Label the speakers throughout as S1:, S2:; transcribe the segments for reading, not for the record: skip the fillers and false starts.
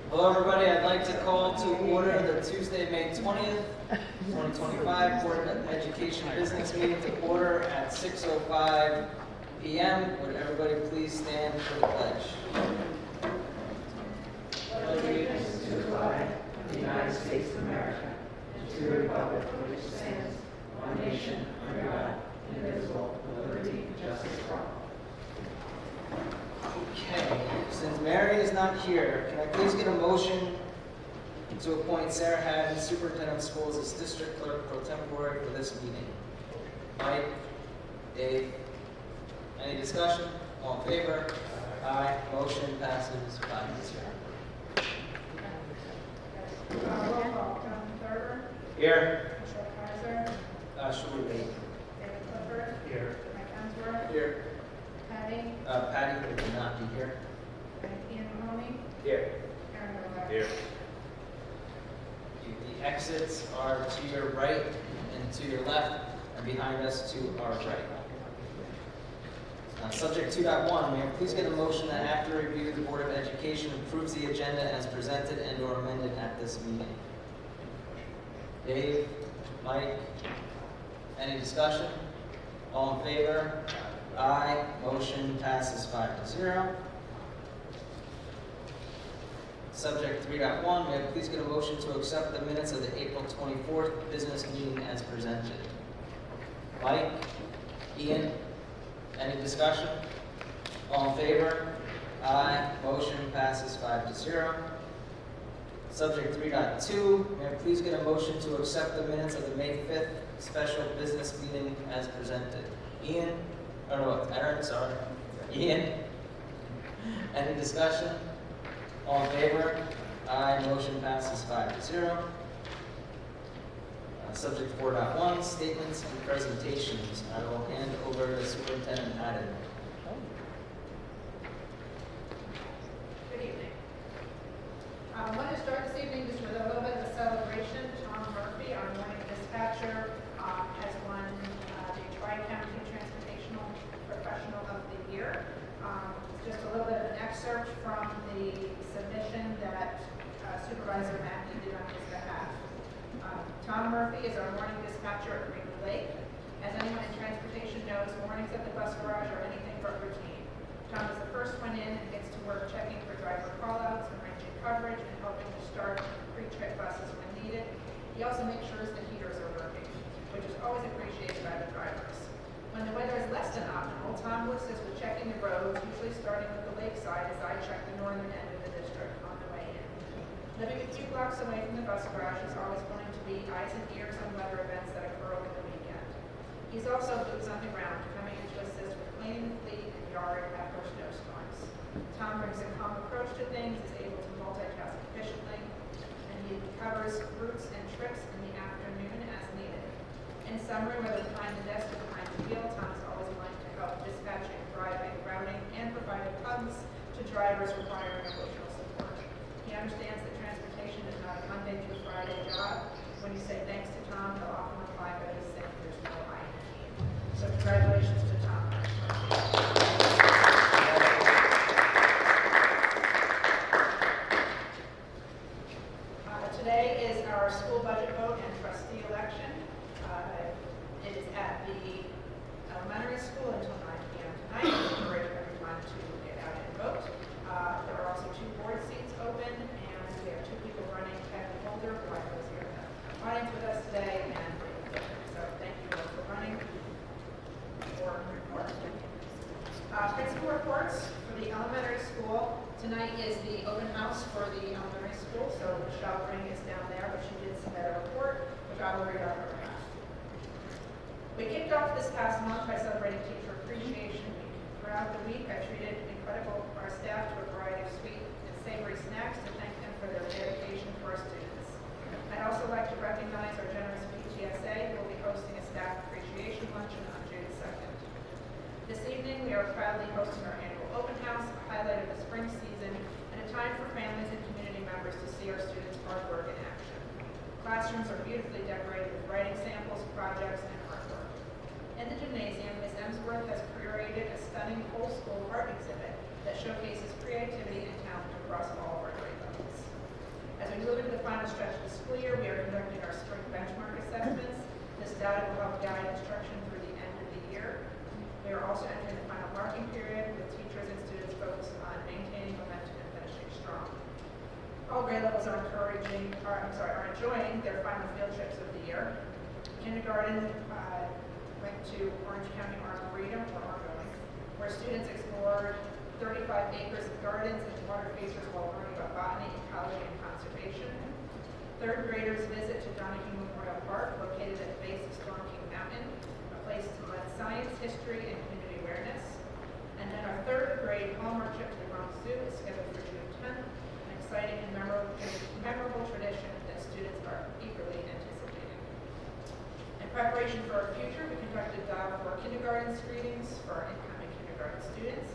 S1: Hello everybody, I'd like to call to order the Tuesday, May 20th, 2025 Board of Education Business Meeting to order at 6:05 p.m. Would everybody please stand for the pledge?
S2: Pledge allegiance to the flag of the United States of America and to the republic for which it stands, one nation, under God, indivisible, with liberty and justice for all.
S1: Okay, since Mary is not here, can I please get a motion to appoint Sarah Haddon, Superintendent of Schools, as District Clerk pro tempore for this meeting? Mike? Dave? Any discussion? All in favor? Aye. Motion passes 5-0.
S3: Roll call. John Thurber.
S1: Here.
S3: Michelle Kaiser.
S1: Should we wait?
S3: David Clifford.
S1: Here.
S3: Mike Ensworth.
S1: Here.
S3: Patty.
S1: Patty will not be here.
S3: Ian Mahoney.
S1: Here.
S3: Aaron Novak.
S1: Here. The exits are to your right and to your left, and behind us to our right. Subject 2.1, may I please get a motion that after review, the Board of Education approves the agenda as presented and or amended at this meeting? Dave? Mike? Any discussion? All in favor? Aye. Motion passes 5-0. Subject 3.1, may I please get a motion to accept the minutes of the April 24th business meeting as presented? Mike? Ian? Any discussion? All in favor? Aye. Motion passes 5-0. Subject 3.2, may I please get a motion to accept the minutes of the May 5th special business meeting as presented? Ian? Oh no, Aaron, sorry. Ian? Any discussion? All in favor? Aye. Motion passes 5-0. Subject 4.1, statements and presentations. I will hand over to Superintendent Haddon.
S3: Good evening. I want to start this evening just with a little bit of a celebration. Tom Murphy, our morning dispatcher, has won the Tri-County Transportational Professional of the Year. Just a little bit of an excerpt from the submission that Supervisor Mackey did on his behalf. Tom Murphy is our morning dispatcher at Greenwood Lake. As anyone in transportation knows, mornings at the bus garage are anything but routine. Tom is the first one in and gets to work checking for driver callouts, arranging coverage, and helping to start pre-trip buses when needed. He also makes sure the heaters are working, which is always appreciated by the drivers. When the weather is less than optimal, Tom will assist with checking the roads, usually starting with the lakeside as I check the northern end of the district on the way in. Living a few blocks away from the bus garage, he's always willing to be eyes and ears on weather events that occur over the weekend. He's also boots on the ground, coming in to assist with cleaning the fleet and yard after snowstorms. Tom brings a calm approach to things, is able to multitask efficiently, and he covers routes and trips in the afternoon as needed. In summary, whether behind the desk or behind the wheel, Tom is always willing to help dispatching, driving, routing, and providing funds to drivers requiring emotional support. He understands that transportation is not a Monday through Friday job. When you say thanks to Tom, he'll often reply by just saying there's no I in team. So congratulations to Tom. Today is our school budget vote and trustee election. It is at the elementary school until 9 p.m. tonight. I encourage everyone to get out and vote. There are also 2 board seats open, and we have 2 people running. Kevin Holder, who I know is here in the audience with us today, and so thank you all for running. Principal reports for the elementary school. Tonight is the open house for the elementary school, so Michelle Ring is down there, but she did submit a report, which I will read on her behalf. We kicked off this past month by celebrating Teacher Appreciation Week. Throughout the week, I treated our staff to a variety of sweet and savory snacks to thank them for their dedication to our students. I'd also like to recognize our generous PTSA, who will be hosting a staff appreciation luncheon on June 2nd. This evening, we are proudly hosting our annual open house, a highlight of the spring season, and a time for families and community members to see our students' hard work in action. Classrooms are beautifully decorated with writing samples, projects, and artwork. In the gymnasium, Ms. Emsworth has curated a stunning whole school art exhibit that showcases creativity and talent across all of our grade levels. As we move into the final stretch of the school year, we are conducting our spring benchmark assessments. This data will help guide instruction through the end of the year. We are also entering the final marking period with teachers and students focused on maintaining momentum and finishing strong. All grade levels are enjoying their final field trips of the year. Kindergarten went to Orange County Arboretum, or Argonne, where students explored 35 acres of gardens and water features while learning about botany, ecology, and conservation. Third graders visit to Donahue Memorial Park, located at the base of Storm King Mountain, a place to blend science, history, and community awareness. And then our third grade hallmark trip to the Bronx Zoo is scheduled for June 10th, an exciting and memorable tradition that students are eagerly anticipating. In preparation for our future, we conducted dial for kindergarten screenings for our incoming kindergarten students.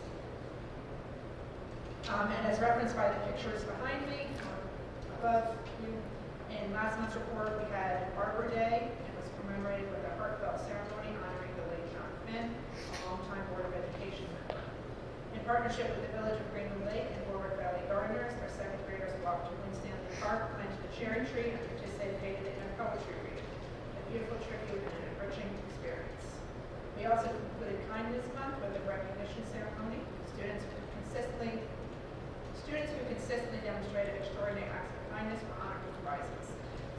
S3: And as referenced by the pictures behind me, or above you, in last month's report, we had Arbor Day. It was commemorated with a heartfelt ceremony honoring the late John Finn, a longtime Board of Education member. In partnership with the Village of Greenwood Lake and Warwick Valley Gardeners, our second graders walked to Winstanley Park, planted a cherry tree, and participated in a poetry reading. A beautiful tribute and an enriching experience. We also concluded Kindness Month with a recognition ceremony. Students who consistently demonstrated extraordinary acts of kindness were honored with prizes.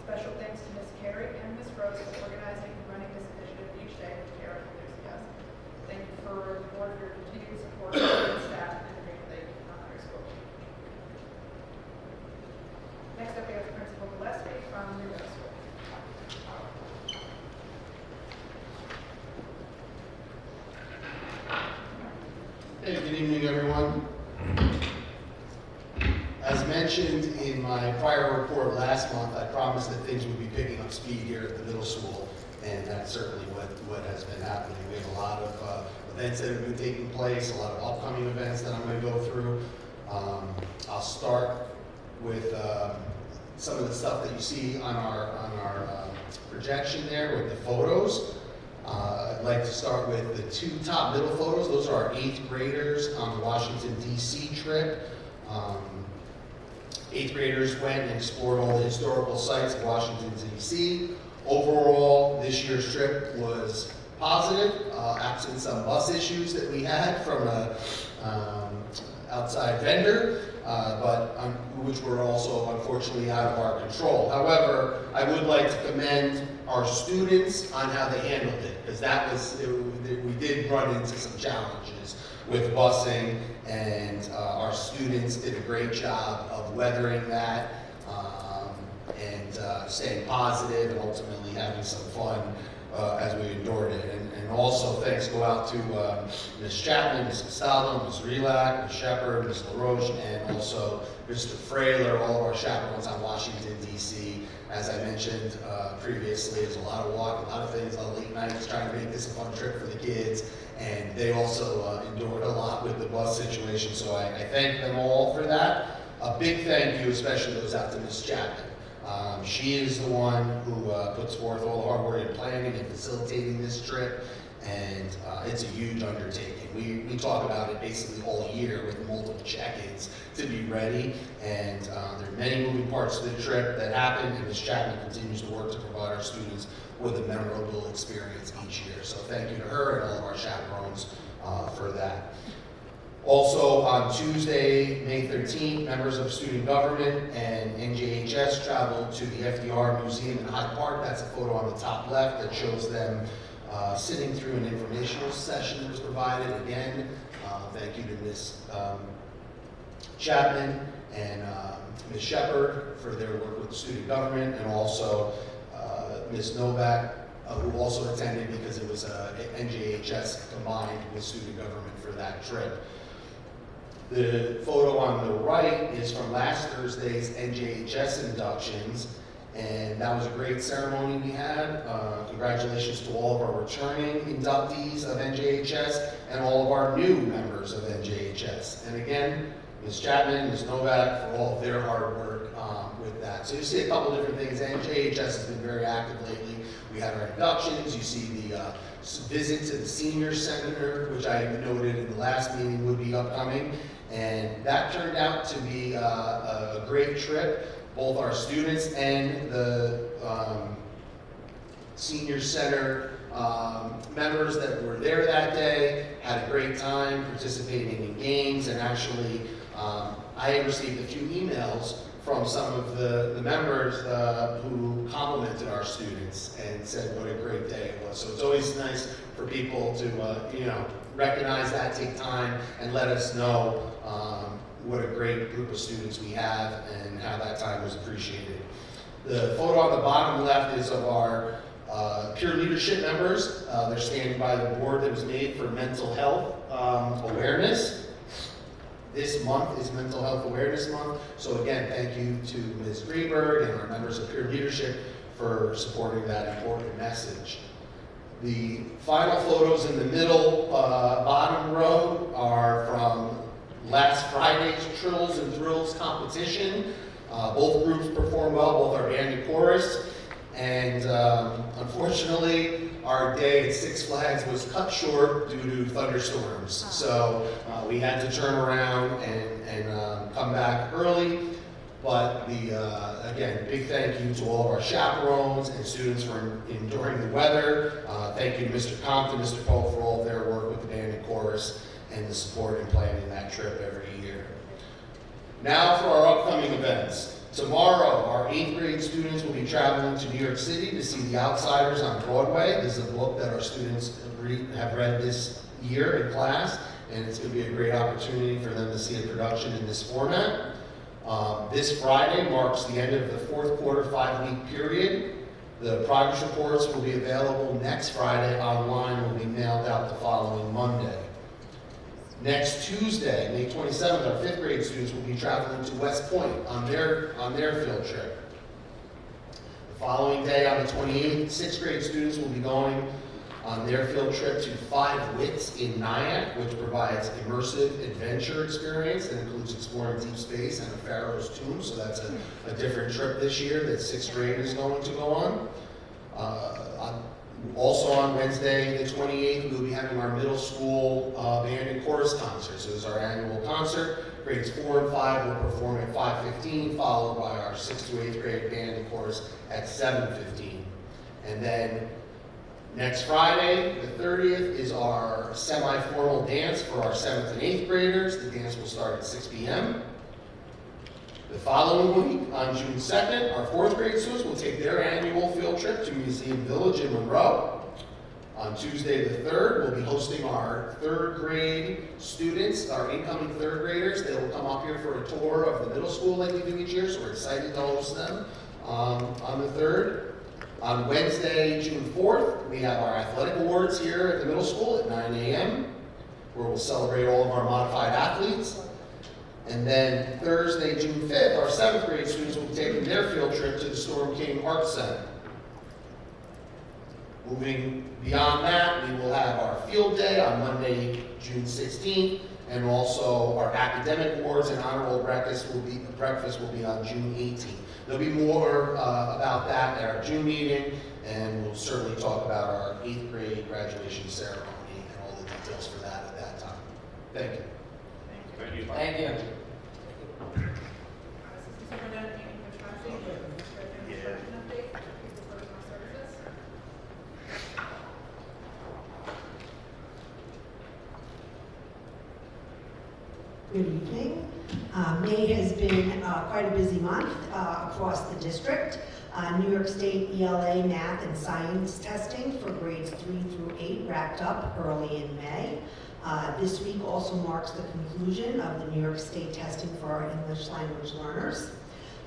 S3: Special thanks to Ms. Carey and Ms. Rose for organizing and running this initiative each day with care and enthusiasm. Thank you for the board for your continued support of the staff and the Green Lake Elementary School. Next up, we have Principal Gillespie from the middle school.
S4: Hey, good evening, everyone. As mentioned in my prior report last month, I promised that things would be picking up speed here at the middle school, and that's certainly what has been happening. We have a lot of events that have been taking place, a lot of upcoming events that I'm going to go through. I'll start with some of the stuff that you see on our projection there with the photos. I'd like to start with the two top middle photos. Those are our 8th graders on the Washington, D.C. trip. 8th graders went and explored all the historical sites of Washington, D.C. Overall, this year's trip was positive, absent some bus issues that we had from a outside vendor, which were also unfortunately out of our control. However, I would like to commend our students on how they handled it, because we did run into some challenges with busing, and our students did a great job of weathering that and staying positive and ultimately having some fun as we endured it. And also thanks go out to Ms. Chapman, Ms. Castaldo, Ms. Relack, Ms. Shepard, Ms. LaRoche, and also Mr. Frailer, all of our chaperones on Washington, D.C. As I mentioned previously, there's a lot of walk, a lot of things, a lot of late nights trying to make this a fun trip for the kids. And they also endured a lot with the bus situation, so I thank them all for that. A big thank you especially goes out to Ms. Chapman. She is the one who puts forth all the hard work in planning and facilitating this trip, and it's a huge undertaking. We talk about it basically all year with multiple check-ins to be ready, and there are many moving parts to the trip that happen, and Ms. Chapman continues to work to provide our students with a memorable experience each year. So thank you to her and all of our chaperones for that. Also on Tuesday, May 13th, members of student government and NJHS traveled to the FDR Museum in Hyde Park. That's a photo on the top left that shows them sitting through an informational session that was provided. Again, thank you to Ms. Chapman and Ms. Shepard for their work with student government, and also Ms. Novak, who also attended because it was NJHS combined with student government for that trip. The photo on the right is from last Thursday's NJHS inductions, and that was a great ceremony we had. Congratulations to all of our returning inductees of NJHS and all of our new members of NJHS. And again, Ms. Chapman, Ms. Novak for all of their hard work with that. So you see a couple different things. NJHS has been very active lately. We had our inductions. You see the visit to the senior center, which I noted in the last meeting would be upcoming. And that turned out to be a great trip. both our students and the Senior Center members that were there that day. Had a great time participating in games, and actually I had received a few emails from some of the members who complimented our students and said what a great day it was. So it's always nice for people to recognize that, take time, and let us know what a great group of students we have and how that time was appreciated. The photo on the bottom left is of our peer leadership members. They're standing by the board that was made for mental health awareness. This month is Mental Health Awareness Month. So again, thank you to Ms. Greenberg and our members of peer leadership for supporting that important message. The final photos in the middle bottom row are from last Friday's Trills and Thrills competition. Both groups performed well, both our band and chorus. And unfortunately, our day at Six Flags was cut short due to thunderstorms. So we had to turn around and come back early. But again, big thank you to all of our chaperones and students for enduring the weather. Thank you to Mr. Compton, Mr. Pope for all of their work with the band and chorus and the support in planning that trip every year. Now for our upcoming events. Tomorrow, our 8th grade students will be traveling to New York City to see The Outsiders on Broadway. This is a book that our students have read this year in class, and it's going to be a great opportunity for them to see a production in this format. This Friday marks the end of the 4th quarter 5-week period. The progress reports will be available next Friday online and will be mailed out the following Monday. Next Tuesday, May 27th, our 5th grade students will be traveling to West Point on their field trip. The following day, on the 28th, 6th grade students will be going on their field trip to 5 Wits in Nyack, which provides immersive adventure experience that includes exploring deep space and a pharaoh's tomb. So that's a different trip this year that 6th grade is going to go on. Also on Wednesday, the 28th, we'll be having our middle school band and chorus concert. So this is our annual concert. Grades 4 and 5 will perform at 5:15, followed by our 6th to 8th grade band and chorus at 7:15. And then next Friday, the 30th, is our semi-formal dance for our 7th and 8th graders. The dance will start at 6 p.m. The following week, on June 2nd, our 4th grade students will take their annual field trip to Museum Village in Monroe. On Tuesday the 3rd, we'll be hosting our 3rd grade students, our incoming 3rd graders. They will come up here for a tour of the middle school like we do each year, so we're excited to host them on the 3rd. On Wednesday, June 4th, we have our athletic awards here at the middle school at 9 a.m., where we'll celebrate all of our modified athletes. And then Thursday, June 5th, our 7th grade students will be taking their field trip to the Storm King Arts Center. Moving beyond that, we will have our field day on Monday, June 16th, and also our academic awards and honor roll breakfast will be on June 18th. There'll be more about that at our June meeting, and we'll certainly talk about our 8th grade graduation ceremony and all the details for that at that time. Thank you.
S1: Thank you. Thank you.
S3: Assistant Superintendent Amy Petrossi, Superintendent Instruction update, People Personal Services.
S2: Good evening. May has been quite a busy month across the district. New York State ELA math and science testing for grades 3 through 8 wrapped up early in May. This week also marks the conclusion of the New York State testing for our English language learners.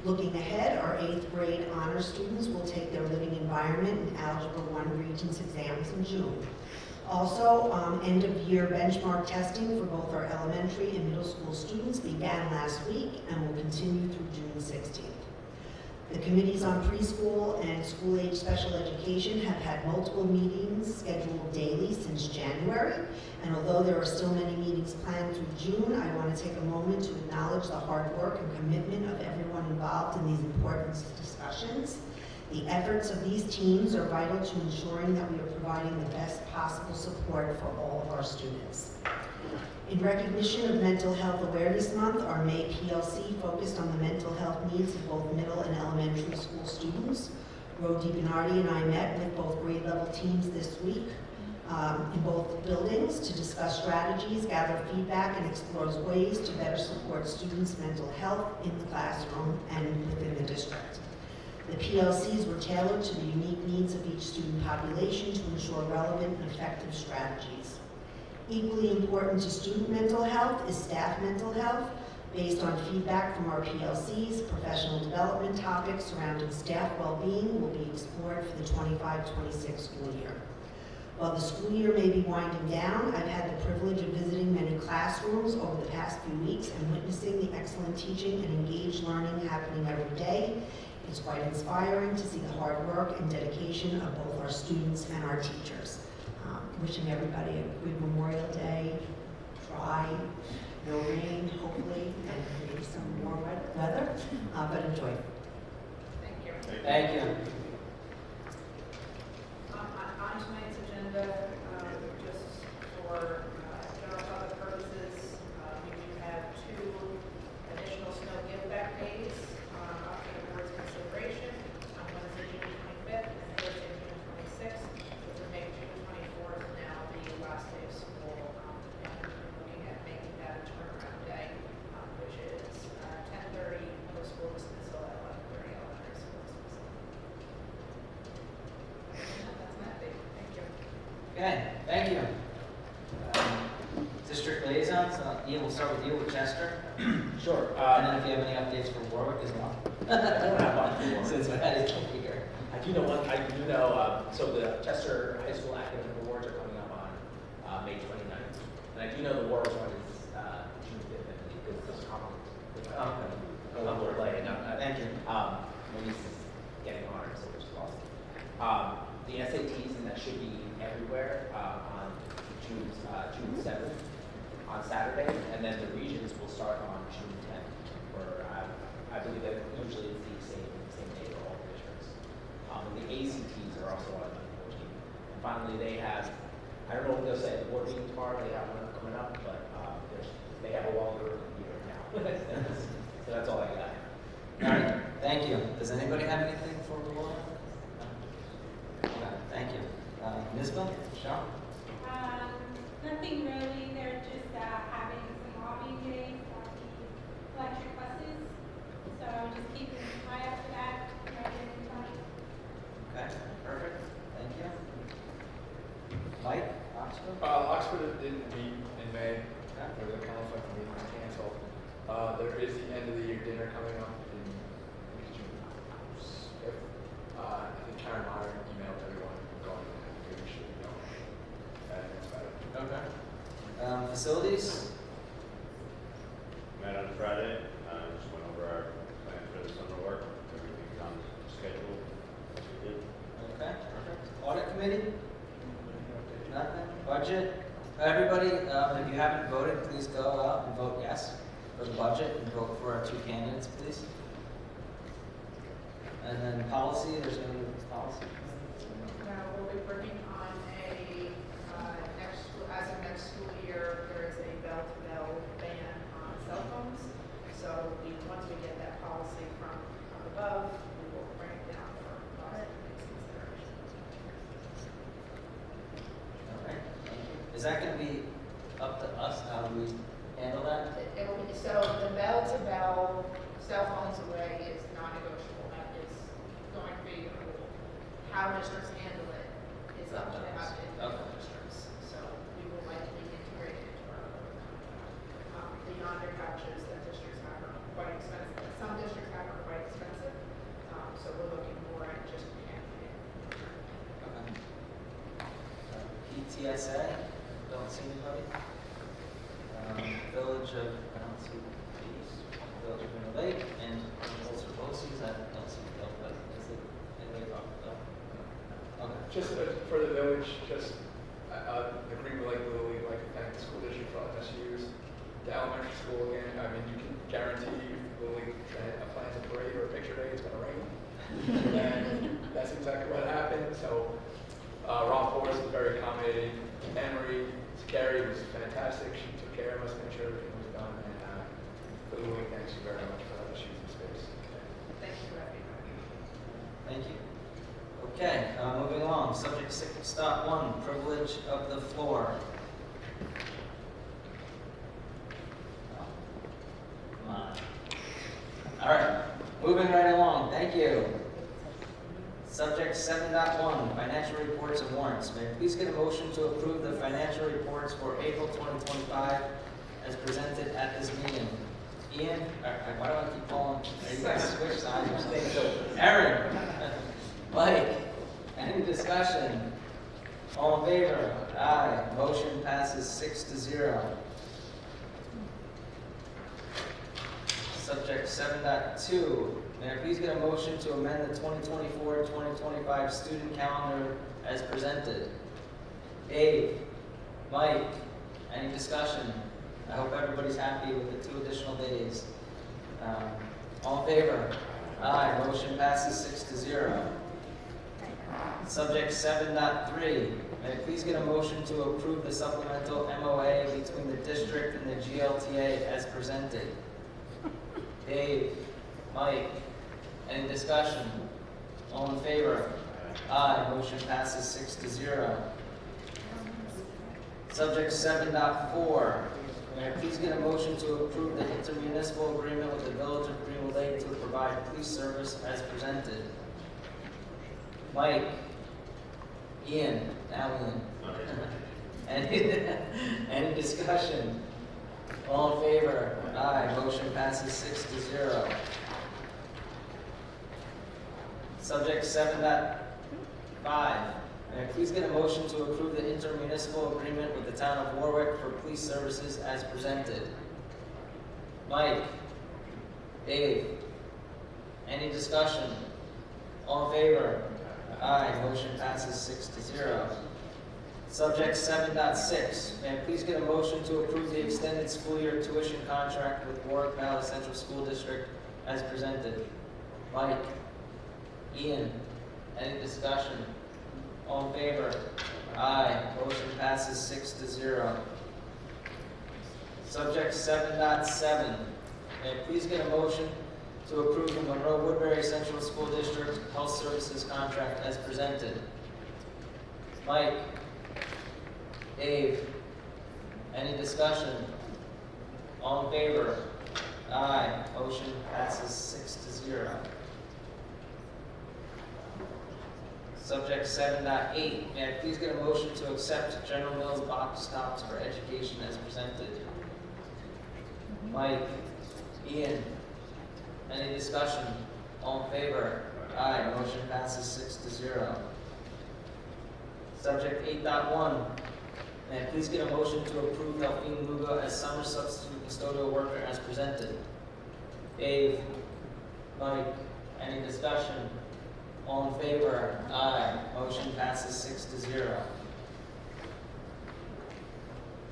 S2: Looking ahead, our 8th grade honor students will take their living environment and Algebra 1 Regents exams in June. Also, end of year benchmark testing for both our elementary and middle school students began last week and will continue through June 16th. The committees on preschool and school-age special education have had multiple meetings scheduled daily since January, and although there are still many meetings planned through June, I want to take a moment to acknowledge the hard work and commitment of everyone involved in these important discussions. The efforts of these teams are vital to ensuring that we are providing the best possible support for all of our students. In recognition of Mental Health Awareness Month, our May PLC focused on the mental health needs of both middle and elementary school students. Rodi Bernardi and I met with both grade level teams this week in both buildings to discuss strategies, gather feedback, and explore ways to better support students' mental health in the classroom and within the district. The PLCs were tailored to the unique needs of each student population to ensure relevant and effective strategies. Equally important to student mental health is staff mental health. Based on feedback from our PLCs, professional development topics surrounding staff well-being will be explored for the 25-26 school year. While the school year may be winding down, I've had the privilege of visiting many classrooms over the past few weeks and witnessing the excellent teaching and engaged learning happening every day. It's quite inspiring to see the hard work and dedication of both our students and our teachers. Wishing everybody a good Memorial Day, dry, no rain, hopefully, and maybe some more weather, but enjoy.
S3: Thank you.
S1: Thank you.
S3: On tonight's agenda, just for general public purposes, we do have 2 additional snow give-back days up for the board's consideration. One is June 25th and Thursday, June 26th. Which would make June 24th now the last day of school, and we're looking at making that a turnaround day, which is 10:30 middle school dismissal at 11:30 elementary school dismissal. That's that date. Thank you.
S1: Okay, thank you. District liaisons, Ian, we'll start with you with Chester.
S5: Sure.
S1: And then if you have any updates for Warwick as well.
S5: I don't have much more.
S1: Since we had it here.
S5: I do know, so the Chester High School Academic Awards are coming up on May 29th. And I do know the Warwick one is June 5th, I think, because there's a conference. A little play, and
S1: Thank you.
S5: Louise is getting honored, so which is awesome. The SATs, and that should be everywhere on June 7th, on Saturday, and then the regions will start on June 10th, for, I believe that usually it's the same day for all districts. And the ACTs are also on June 14th. And finally, they have, I don't know what they'll say at the board meeting tomorrow, they have one coming up, but they have a longer year now. So that's all I got.
S1: All right, thank you. Does anybody have anything for Warwick? No? Okay, thank you. Nisbel, Sean?
S6: Nothing really. They're just having some lobbying days on the electric buses. So just keep an eye out for that.
S1: Okay, perfect. Thank you. Mike, Oxford?
S7: Oxford didn't meet in May.
S1: Okay.
S7: There was a conflict and meeting was canceled. There is the end of the year dinner coming up in June 5th. I think Karen Meyer emailed everyone going, we should be going. That's about it.
S1: Okay. Facilities?
S8: Met on Friday, just went over our plans for the summer work, everything's on schedule. We did.
S1: Okay, perfect. Audit committee? Nothing? Budget? Everybody, if you haven't voted, please go out and vote yes for the budget and vote for our 2 candidates, please. And then policy, there's no new policy.
S3: Now, we'll be working on as of next school year, there is a bell-to-bell ban on cell phones. So once we get that policy from above, we will bring it down for consideration.
S1: All right, thank you. Is that going to be up to us? How do we handle that?
S3: So the bell-to-bell cell phones away is non-negotiable. That is going to be a rule. How districts handle it is up to the individual districts. So we will likely integrate it into our program. The yonder couches that districts have are quite expensive. Some districts have are quite expensive. So we're looking more at just campaign.
S1: Okay. PTSA, don't see anybody. Village of, I don't see these. Village of Middle Lake and also BOCES, I don't see Bill, but is it anybody talk about Bill? Okay.
S7: Just for the village, just the Green Lake Little League, like to thank the school district for letting us use the elementary school again. I mean, you can guarantee Little League plans a parade or a picture day, it's gonna rain. And that's exactly what happened. So Ron Forrest is very accommodating. Emery, Gary was fantastic. She took care of us, made sure everything was done, and Little League, thanks you very much for letting us use the space.
S3: Thank you, Rafi.
S1: Thank you. Okay, moving along. Subject 6.1, privilege of the floor. Come on. All right, moving right along. Thank you. Subject 7.1, financial reports and warrants. May I please get a motion to approve the financial reports for April 2025 as presented at this meeting? Ian, why do I keep calling? Are you guys switch sides? Aaron, Mike, any discussion? All in favor? Aye. Motion passes 6-0. Subject 7.2. May I please get a motion to amend the 2024-2025 student calendar as presented? Dave, Mike, any discussion? I hope everybody's happy with the 2 additional days. All in favor? Aye. Motion passes 6-0. Subject 7.3. May I please get a motion to approve the supplemental MOA between the district and the GLTA as presented? Dave, Mike, any discussion? All in favor? Aye. Motion passes 6-0. Subject 7.4. May I please get a motion to approve the intermunicipal agreement with the Village of Greenwood Lake to provide police service as presented? Mike, Ian, now Ian. Any discussion? All in favor? Aye. Motion passes 6-0. Subject 7.5. May I please get a motion to approve the intermunicipal agreement with the town of Warwick for police services as presented? Mike, Dave, any discussion? All in favor? Aye. Motion passes 6-0. Subject 7.6. May I please get a motion to approve the extended school year tuition contract with Warwick Valley Central School District as presented? Mike, Ian, any discussion? All in favor? Aye. Motion passes 6-0. Subject 7.7. May I please get a motion to approve the Monroe Woodbury Central School District Health Services contract as presented? Mike, Dave, any discussion? All in favor? Aye. Motion passes 6-0. Subject 7.8. May I please get a motion to accept General Mills box tops for education as presented? Mike, Ian, any discussion? All in favor? Aye. Motion passes 6-0. Subject 8.1. May I please get a motion to approve Delphine Lugo as summer substitute custodial worker as presented? Dave, Mike, any discussion? All in favor? Aye. Motion passes 6-0.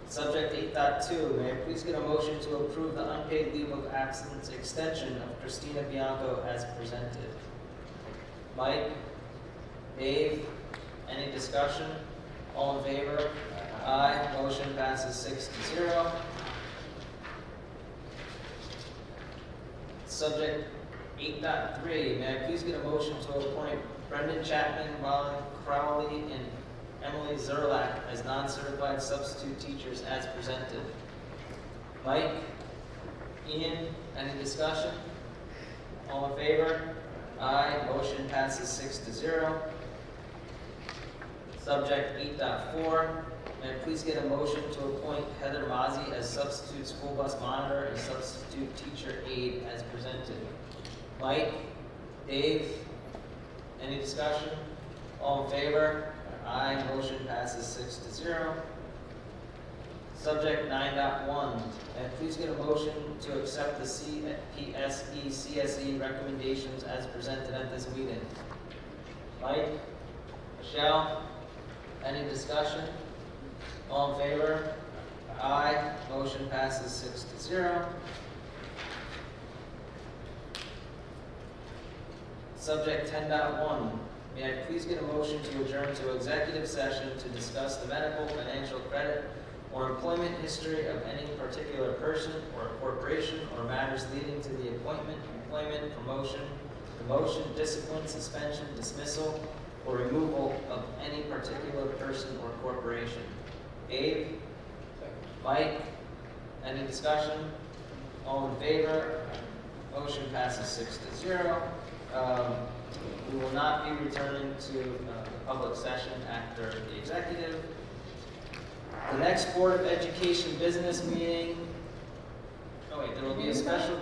S1: Subject 8.2. May I please get a motion to approve the unpaid leave of absence extension of Christina Bianco as presented? Mike, Dave, any discussion? All in favor? Aye. Motion passes 6-0. Subject 8.3. May I please get a motion to appoint Brendan Chapman, Molly Crowley, and Emily Zerlak as non-certified substitute teachers as presented? Mike, Ian, any discussion? All in favor? Aye. Motion passes 6-0. Subject 8.4. May I please get a motion to appoint Heather Mazzi as substitute school bus monitor and substitute teacher aide as presented? Mike, Dave, any discussion? All in favor? Aye. Motion passes 6-0. Subject 9.1. May I please get a motion to accept the CPSE CSE recommendations as presented at this meeting? Mike, Michelle, any discussion? All in favor? Aye. Motion passes 6-0. Subject 10.1. May I please get a motion to adjourn to executive session to discuss the medical, financial, credit, or employment history of any particular person or corporation or matters leading to the appointment, employment, promotion, demotion, discipline, suspension, dismissal, or removal of any particular person or corporation. Abe? Mike? Any discussion? All in favor? Motion passes 6-0. We will not be returning to the public session after the executive. The next Board of Education business meeting, there will be a special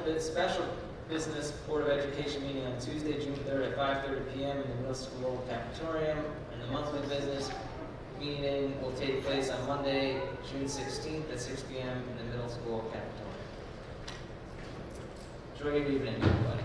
S1: business Board of Education meeting on Tuesday, June 3rd at 5:30 p.m. in the middle school cafetorium. And the monthly business meeting will take place on Monday, June 16th at 6 p.m. in the middle school cafetorium. Enjoy your evening, everybody.